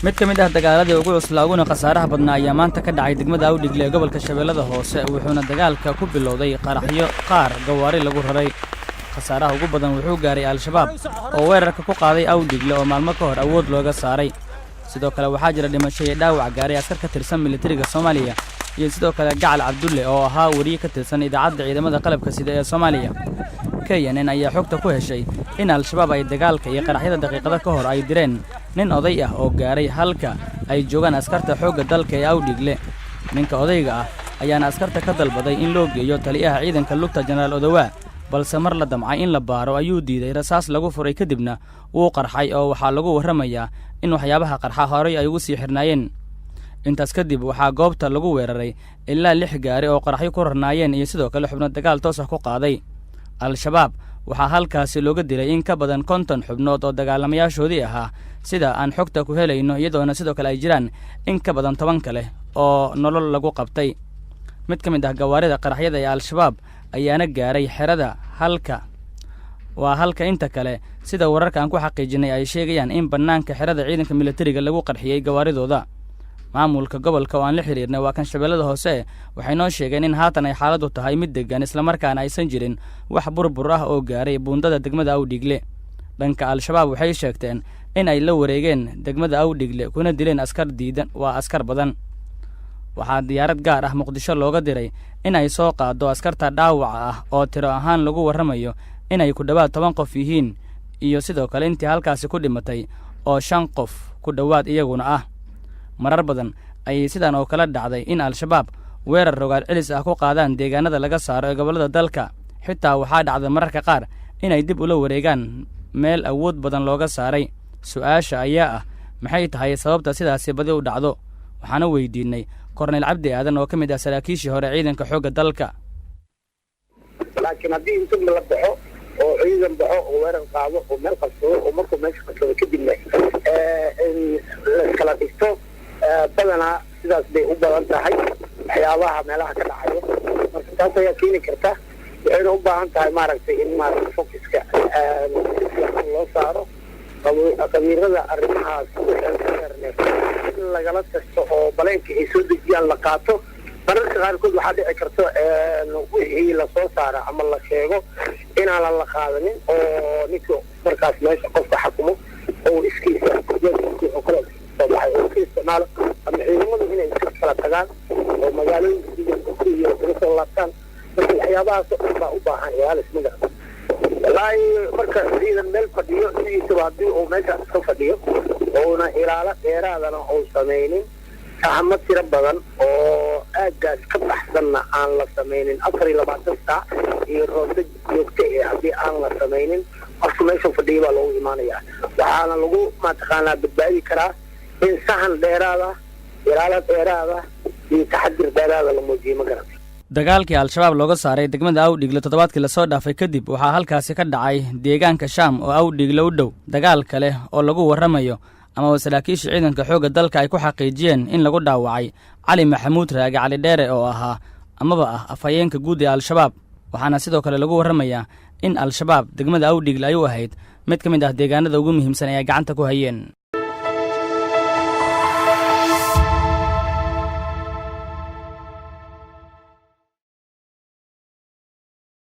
mid ka mid ah dagaaladii ugu cuslaa uguna khasaaraha badnaa ayaa maanta ka dhacay degmada Awdhigle ee gobolka Shabeellada Hoose wuxuuna dagaalka ku bilowday qaraxyo qaar gawaari lagu raray khasaaraha ugu badan wuxuu gaaray al-shabaab oo weerarka ku qaaday Awdhigle oo maalmo ka hor awood looga saaray sidoo kale waxaa jira dhimasho iyo dhaawac gaaray askar ka tirsan militariga Soomaaliya iyo sidoo kale Gacal Cabdulle oo ahaa wariye ka tirsan idaacadda ciidamada qalabka sida ee Soomaaliya KNN ayaa xogta ku heshay in al-shabaab ay dagaalka iyo qaraxyada daqiiqada ka hor ay direen nin oday ah oo gaaray halka ay joogaan askarta xoogga dalka ee Awdhigle ninka odayga ah ayaana askarta ka dalbaday in loo geeyo taliyaha ciidanka lugta Generaal Odawa balse mar la damcay in la baaro ayuu diiday rasaas lagu furay kadibna wuu qarxay oo waxa lagu waramayaa in waxyaabaha qarxa horay ay ugu sii xirnaayeen intaas kadib waxaa goobta lagu weeraray ilaa 6 gaari oo qaraxyo ku rarnaayeen iyo sidoo kale xubno dagaal toos ah ku qaaday al-shabaab waxaa halkaasi looga dilay in ka badan 50 xubnood oo dagaalamayaashoodii ahaa sida aan xogta ku helayno iyadoona sidoo kale ay jiraan in ka badan 10 kale oo nolol lagu qabtay mid ka mid ah gawaarida qaraxyada ee al-shabaab ayaana gaaray xerada halka inta kale sida wararka aan ku xaqiijinay ay sheegayaan in banaanka xerada ciidanka militariga lagu qarxiyay gawaaridooda maamulka gobolka oo aan la xiriirnay waa kan Shabeellada Hoose waxay noo sheegeen in haatan ay xaaladdu tahay mid degan isla markaana aysan jirin wax burbur ah oo gaaray buundada degmada Awdhigle dhanka al-shabaab waxay sheegteen in ay la wareegeen degmada Awdhigle kuna dileen askar diidan waa askar badan waxaa diyaarad gaar ah Muqdisho looga diray in ay soo qaado askarta dhaawaca ah oo tiro ahaan lagu waramayo in ay ku dhawaad 10 qof yihiin iyo sidoo kale intii halkaasi ku dhimatay oo 5 qof ku dhawaad iyaguna ah marar badan ayay sidaan oo kala dhacday in al-shabaab weerar rogaal celis ah ku qaadaan deegaanada laga saaro ee gobolada dalka xitaa waxaa dhacday mararka qaar inay dib ula wareegaan meel awood badan looga saaray su'aasha ayaa ah maxay tahay sababta sidaasi badi u dhacdo waxaana weydiinay Korneyl Cabdi Aadan oo ka mid ah saraakiishii hore ciidanka xoogga dalka laakiin haddii inta la baxo oo ciidan baxo oo weerar qaado oo meel qabsado oo markuu meesha qabsado kadibna la kala dhigto badanaa sidaas bay u badan tahay waxyaabaha meelaha ka dhacayo marka taas ayaa keeni karta waxayna u baahan tahay maaragtay in maaragtay focuska loo saaro qabiirada arrimahaas in lagala tasto oo baleenka ay soo dejiyaan la qaato mararka qaarkood waxaa dhici karta wixii la soo saara ama la sheego inaan la qaadanin oo ninka markaas meesha qofka xakumo oo iskiisa oo kale soo baxay oo isticmaalo ama ciidamadu inay iska kala tagaan oo magaalooyinka iyo soo laabtaan marka waxyaabahaas baa u baahan ilaalis magaca wallaahi marka ciidan meel fadhiyo sidiisaba haddii uu meesha iska fadhiyo oona ilaalo dheeraadana uu samaynin saxamad tiro badan oo aaggaas ka baxsanna aan la samaynin 24 saac iyo roobda joogta ee haddii aan la samaynin qofka meesha fadhiyo baa loogu imaanayaa waxaana lagu mataqaanaa badbaadi karaa in sahan dheeraada ilaalo dheeraada iyo taxadir dheeraada la muujiyo ma garantay dagaalkii al-shabaab looga saaray degmada Awdhigle toddobaadkii la soo dhaafay kadib waxaa halkaasi ka dhacay deegaanka Shaam oo Awdhigle u dhow dagaal kale oo lagu waramayo ama saraakiisha ciidanka xoogga dalka ay ku xaqiijiyeen in lagu dhaawacay Cali Maxamuud Raage Cali Dheere oo ahaa amaba ah afhayeenka guud ee al-shabaab waxaana sidoo kale lagu waramayaa in al-shabaab degmada Awdhigle ay u ahayd mid ka mid ah deegaanada ugu muhiimsan ee ay gacanta ku hayeen